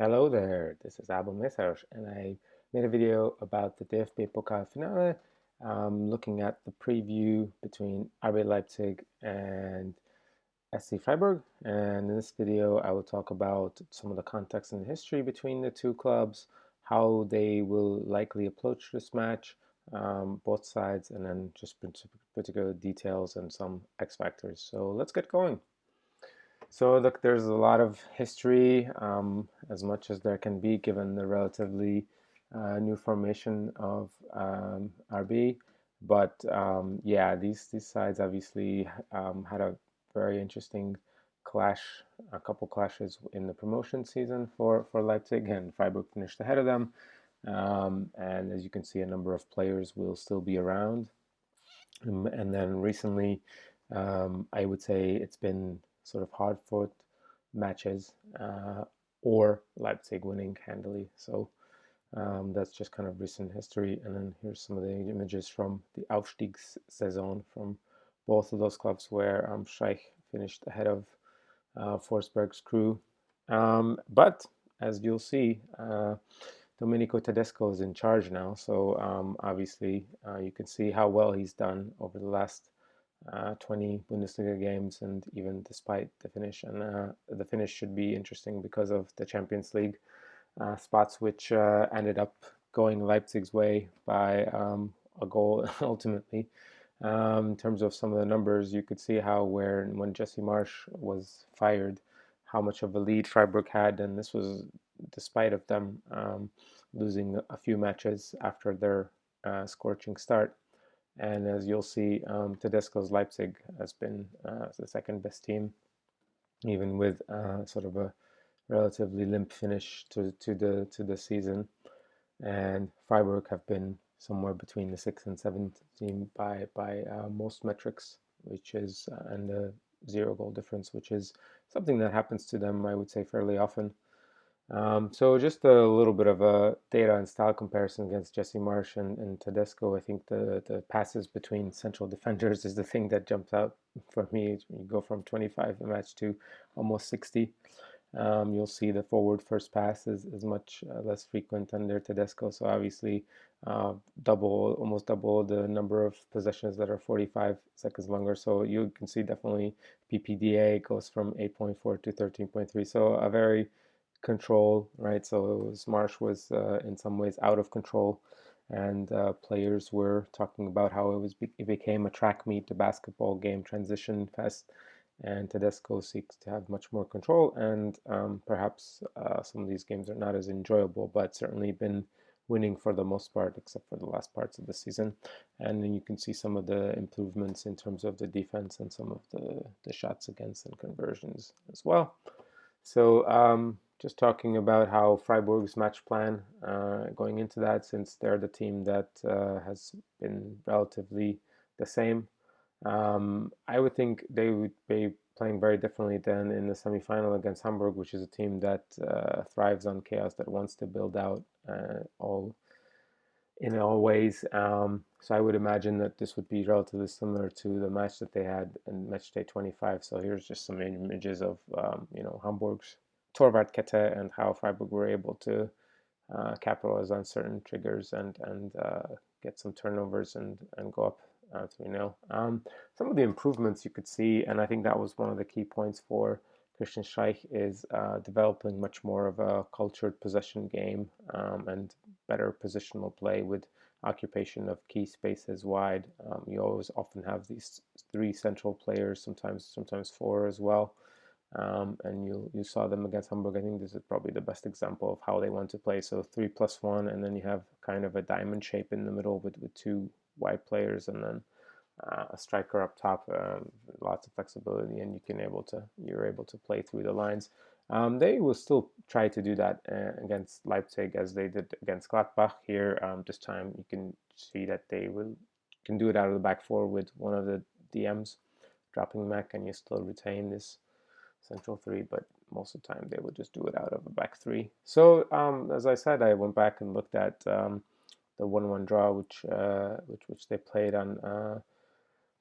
Hello there, this is Abu Mesaj, and I made a video about the DFB Pokalfinale, looking at the preview between RB Leipzig and SC Freiburg. And in this video, I will talk about some of the context and history between the two clubs, how they will likely approach this match, both sides, and then just particular details and some X factors. So let's get going. So look, there's a lot of history, as much as there can be, given the relatively new formation of RB. But yeah, these sides obviously had a very interesting clash, a couple clashes in the promotion season for Leipzig, and Freiburg finished ahead of them. And as you can see, a number of players will still be around. And then recently, I would say it's been sort of hard fought matches, or Leipzig winning handily. So that's just kind of recent history. And then here's some of the images from the Aufstiegssaison from both of those clubs, where Streich finished ahead of Forsberg's crew. But as you'll see, Domenico Tedesco is in charge now, so obviously you can see how well he's done over the last 20 Bundesliga games, and even despite the finish. And the finish should be interesting because of the Champions League spots, which ended up going Leipzig's way by a goal ultimately. In terms of some of the numbers, you could see how when Jesse Marsch was fired, how much of a lead Freiburg had, and this was despite of them losing a few matches after their scorching start. And as you'll see, Tedesco's Leipzig has been the second best team, even with sort of a relatively limp finish to the season. And Freiburg have been somewhere between the sixth and seventh team by most metrics, which is and the 0 goal difference, which is something that happens to them, I would say, fairly often. So just a little bit of a data and style comparison against Jesse Marsch and Tedesco. I think the passes between central defenders is the thing that jumps out for me. You go from 25 a match to almost 60. You'll see the forward first pass is much less frequent under Tedesco. So obviously, almost double the number of possessions that are 45 seconds longer. So you can see definitely PPDA goes from 8.4 to 13.3. So a very control, right? So Marsch was in some ways out of control, and players were talking about how it became a track meet, a basketball game transition fest, and Tedesco seeks to have much more control, and perhaps some of these games are not as enjoyable, but certainly been winning for the most part, except for the last parts of the season. And then you can see some of the improvements in terms of the defense and some of the shots against and conversions as well. So just talking about how Freiburg's match plan going into that, since they're the team that has been relatively the same. I would think they would be playing very differently than in the semifinal against Hamburg, which is a team that thrives on chaos, that wants to build out all in all ways. So I would imagine that this would be relatively similar to the match that they had in match day 25. So here's just some images of Hamburg's Torwartkette and how Freiburg were able to capitalize on certain triggers and get some turnovers and go up 3-0. Some of the improvements you could see, and I think that was one of the key points for Christian Streich, is developing much more of a cultured possession game and better positional play with occupation of key spaces wide. You always often have these 3 central players, sometimes 4 as well. And you saw them against Hamburg. I think this is probably the best example of how they want to play. So 3+1, and then you have kind of a diamond shape in the middle with 2 wide players, and then a striker up top. Lots of flexibility, and you're able to play through the lines. They will still try to do that against Leipzig as they did against Gladbach here. This time you can see that they can do it out of the back 4 with one of the DMs dropping back, and you still retain this central 3, but most of the time they would just do it out of a back 3. So as I said, I went back and looked at the 1-1 draw which they played on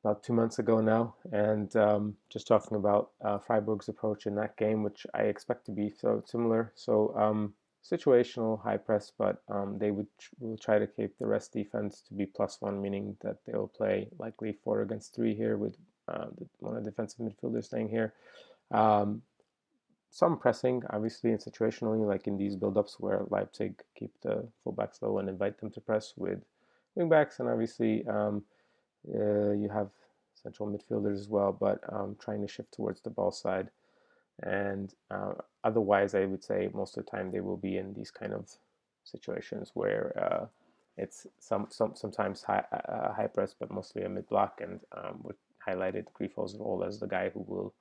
about 2 months ago now, and just talking about Freiburg's approach in that game, which I expect to be so similar. So situational high press, but they will try to keep the rest defense to be +1, meaning that they will play likely 4 against 3 here with one of the defensive midfielders staying here. Um, some pressing, obviously, and situationally, like in these build-ups where Leipzig keep the fullbacks low and invite them to press with wingbacks, and obviously you have central midfielders as well, but trying to shift towards the ball side. And otherwise, I would say most of the time they will be in these kind of situations where it's sometimes high press, but mostly a mid block. And we highlighted Grifo's role as the guy who will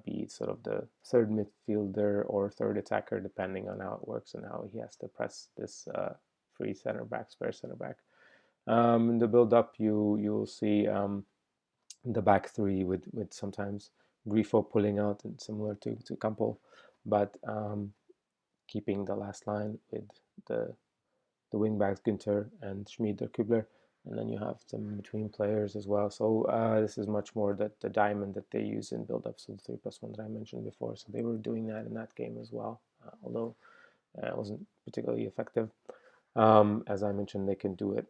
be sort of the third midfielder or third attacker, depending on how it works and how he has to press this free center back, spare center back. In the build up, you'll see the back three with sometimes Grifo pulling out, and similar to Campbell, but keeping the last line with the wing backs Günther and Schmid or Kübler, and then you have some between players as well. So this is much more the diamond that they use in build up, so the 3+1 that I mentioned before. So they were doing that in that game as well, although it wasn't particularly effective. As I mentioned, they can do it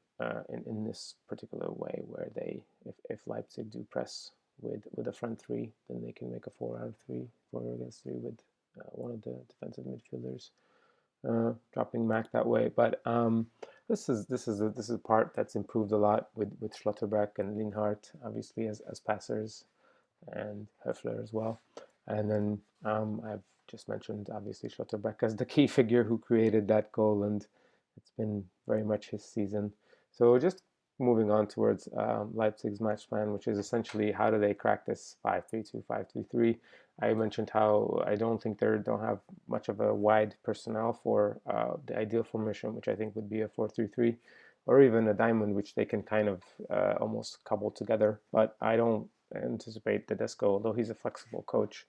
in this particular way, where they, if Leipzig do press with a front three, then they can make a 4-out-of-3, 4 against 3 with one of the defensive midfielders dropping back that way. But this is a part that's improved a lot with Schlotterbeck and Linhart, obviously as passers, and Höfler as well. And then I've just mentioned obviously Schlotterbeck as the key figure who created that goal, and it's been very much his season. So just moving on towards Leipzig's match plan, which is essentially how do they crack this 5-3-2, 5-3-3. I mentioned how I don't think they don't have much of a wide personnel for the ideal formation, which I think would be a 4-3-3, or even a diamond, which they can kind of almost cobble together. But I don't anticipate Tedesco, although he's a flexible coach.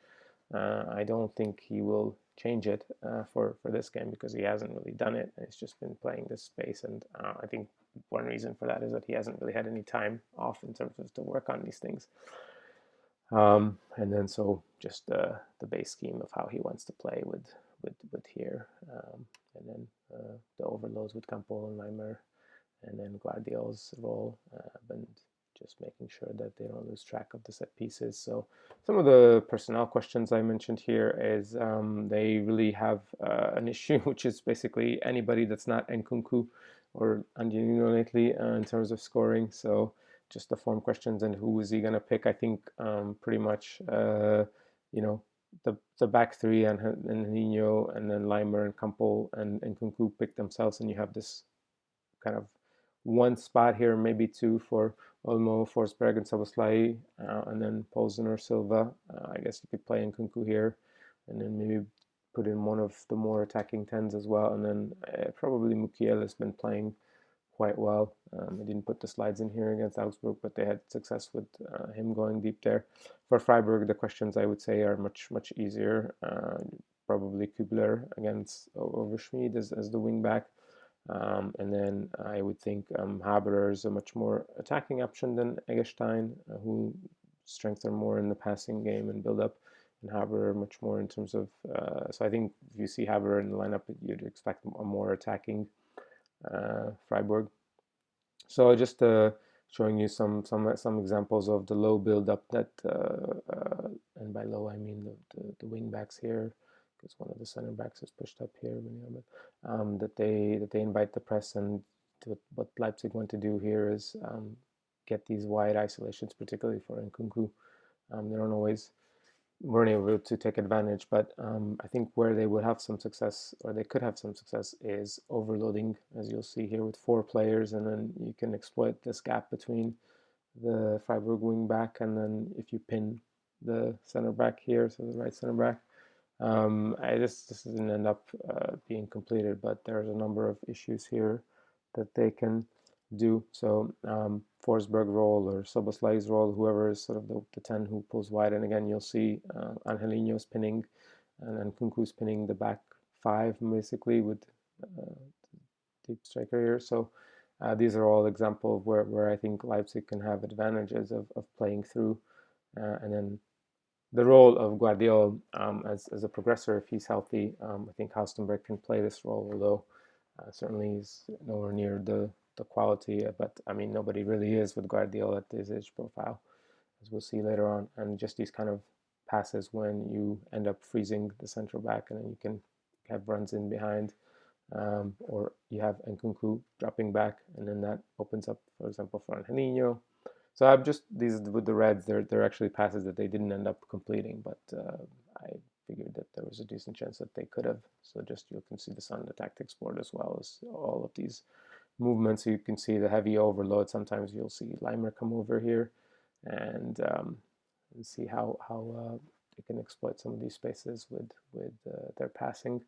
I don't think he will change it for this game, because he hasn't really done it. He's just been playing this space, and I think one reason for that is that he hasn't really had any time off in terms of to work on these things. And then so just the base scheme of how he wants to play with here, and then the overloads with Campbell and Leimer, and then Gvardiol's role, and just making sure that they don't lose track of the set pieces. So some of the personnel questions I mentioned here is they really have an issue, which is basically anybody that's not Nkunku or Angelino lately in terms of scoring. So just the form questions and who is he going to pick. I think pretty much, the back three and Nino, and then Leimer and Campbell and Nkunku pick themselves, and you have this kind of one spot here, maybe two for Olmo, Forsberg, and Szoboszlai, and then Poulsen or Silva. I guess you could play Nkunku here, and then maybe put in one of the more attacking tens as well, and then probably Mukiel has been playing quite well. I didn't put the slides in here against Augsburg, but they had success with him going deep there. For Freiburg, the questions I would say are much easier. Probably Kübler against over Schmid as the wing back. And then I would think Haberer is a much more attacking option than Eggestein, who strengths are more in the passing game and build up, and Haberer much more in terms of. So I think if you see Haberer in the lineup, you'd expect a more attacking Freiburg. So just showing you some examples of the low build up that, and by low I mean the wing backs here, because one of the center backs is pushed up here, that they invite the press, and what Leipzig want to do here is get these wide isolations, particularly for Nkunku. They don't always weren't able to take advantage, but I think where they would have some success, or they could have some success, is overloading, as you'll see here with 4 players, and then you can exploit this gap between the Freiburg wing back, and then if you pin the center back here, so the right center back. This didn't end up being completed, but there's a number of issues here that they can do. So Forsberg role or Szoboszlai's role, whoever is sort of the 10 who pulls wide, and again you'll see Angelino's pinning, and then Nkunku's pinning the back 5 basically with deep striker here. So These are all examples where I think Leipzig can have advantages of playing through. And then the role of Gvardiol as a progressor, if he's healthy, I think Halstenberg can play this role, although certainly he's nowhere near the quality. But I mean, nobody really is with Gvardiol at his age profile, as we'll see later on. And just these kind of passes when you end up freezing the central back, and then you can have runs in behind, or you have Nkunku dropping back, and then that opens up, for example, for Angelino. So I'm just, these with the Reds, they're actually passes that they didn't end up completing, but I figured that there was a decent chance that they could have. So just you can see this on the tactics board as well as all of these movements. So you can see the heavy overload. Sometimes you'll see Leimer come over here and see how they can exploit some of these spaces with their passing.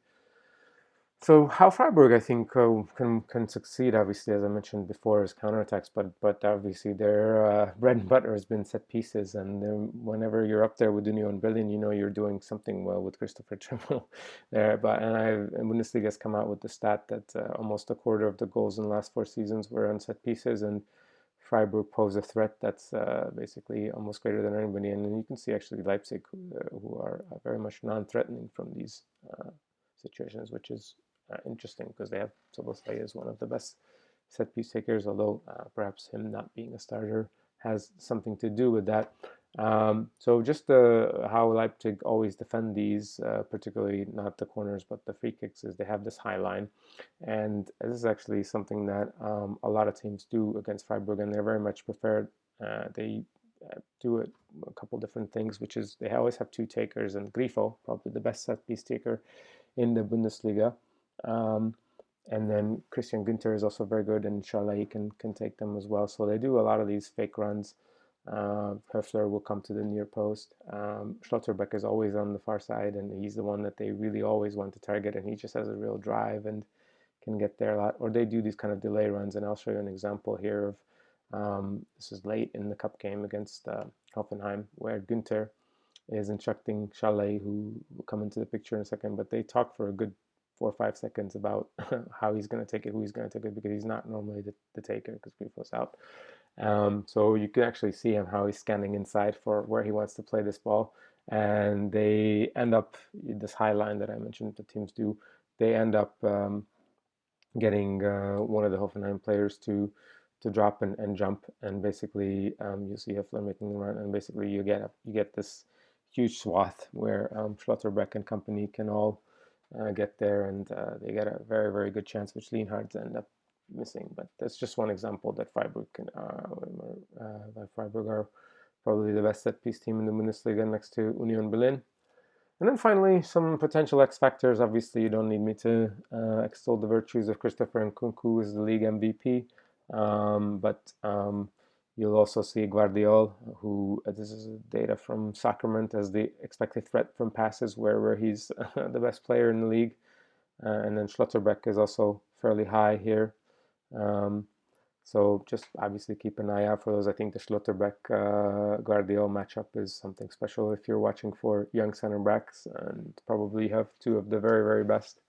So how Freiburg, I think, can succeed, obviously, as I mentioned before, is counterattacks, but obviously their bread and butter has been set pieces, and whenever you're up there with Union Berlin, you know you're doing something well with Christopher Trimmel there. And Bundesliga has come out with the stat that almost a quarter of the goals in the last 4 seasons were on set pieces, and Freiburg pose a threat that's basically almost greater than anybody. And then you can see actually Leipzig, who are very much non-threatening from these situations, which is interesting because they have Szoboszlai as one of the best set piece takers, although perhaps him not being a starter has something to do with that. So just how Leipzig always defend these, particularly not the corners but the free kicks, is they have this high line, and this is actually something that a lot of teams do against Freiburg, and they're very much preferred. They do it a couple different things, which is they always have 2 takers, and Grifo, probably the best set piece taker in the Bundesliga. And then Christian Günther is also very good, and Szoboszlai can take them as well. So they do a lot of these fake runs. Höfler will come to the near post. Schlotterbeck is always on the far side, and he's the one that they really always want to target, and he just has a real drive and can get there a lot. Or they do these kind of delay runs, and I'll show you an example here of this is late in the cup game against Hoffenheim, where Günther is instructing Szoboszlai, who will come into the picture in a second, but they talk for a good 4 or 5 seconds about how he's going to take it, who he's going to take it, because he's not normally the taker because Grifo's out. So you can actually see him how he's scanning inside for where he wants to play this ball, and they end up this high line that I mentioned the teams do. They end up getting one of the Hoffenheim players to drop and jump, and basically you see Höfler making the run, and basically you get this huge swath where Schlotterbeck and company can all get there, and they get a very, very good chance, which Lienhardt end up missing. But that's just one example that Freiburg are probably the best set piece team in the Bundesliga next to Union Berlin. And then finally, some potential X factors. Obviously, you don't need me to extol the virtues of Christopher Nkunku as the league MVP, but you'll also see Gvardiol, who this is data from Sacrament, as the expected threat from passes, where he's the best player in the league. And then Schlotterbeck is also fairly high here. So just obviously keep an eye out for those. I think the Schlotterbeck Gvardiol matchup is something special if you're watching for young center backs, and probably have 2 of the very, very best.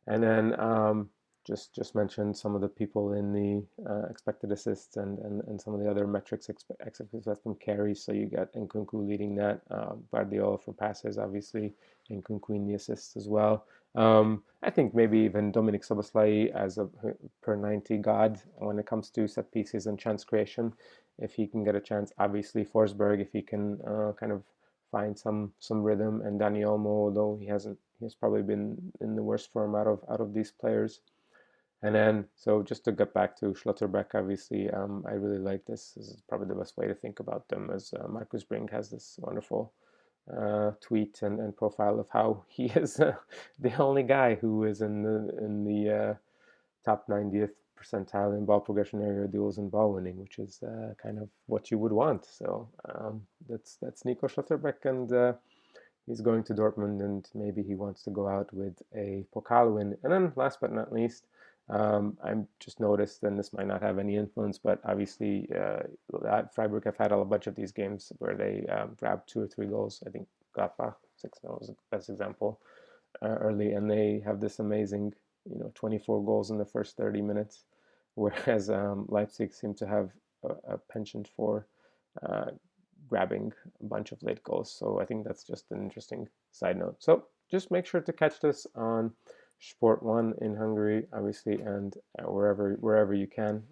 And then just mentioned some of the people in the expected assists and some of the other metrics expected from carries. So you got Nkunku leading that, Gvardiol for passes, obviously, Nkunku in the assists as well. I think maybe even Dominik Szoboszlai as a per 90 god when it comes to set pieces and chance creation, if he can get a chance. Obviously Forsberg, if he can kind of find some rhythm, and Dani Olmo, although he's probably been in the worst form out of these players. And then, so just to get back to Schlotterbeck, obviously, I really like this. This is probably the best way to think about them, as Marcus Brink has this wonderful tweet and profile of how he is the only guy who is in the top 90th percentile in ball progression, area duels, and ball winning, which is kind of what you would want. So that's Nico Schlotterbeck, and he's going to Dortmund, and maybe he wants to go out with a Pokal win. And then last but not least, I'm just noticed, and this might not have any influence, but obviously Freiburg have had a bunch of these games where they grabbed 2 or 3 goals. I think Gladbach 6-0 was the best example early, and they have this amazing 24 goals in the first 30 minutes. whereas Leipzig seem to have a penchant for grabbing a bunch of late goals. So I think that's just an interesting side note. So just make sure to catch this on Sport 1 in Hungary, obviously, and wherever you can.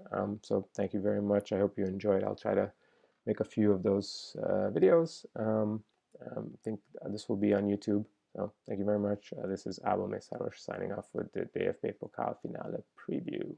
So thank you very much. I hope you enjoyed. I'll try to make a few of those videos. I think this will be on YouTube. So thank you very much. This is Abel Mesaros signing off with the DFB Pokalfinale preview.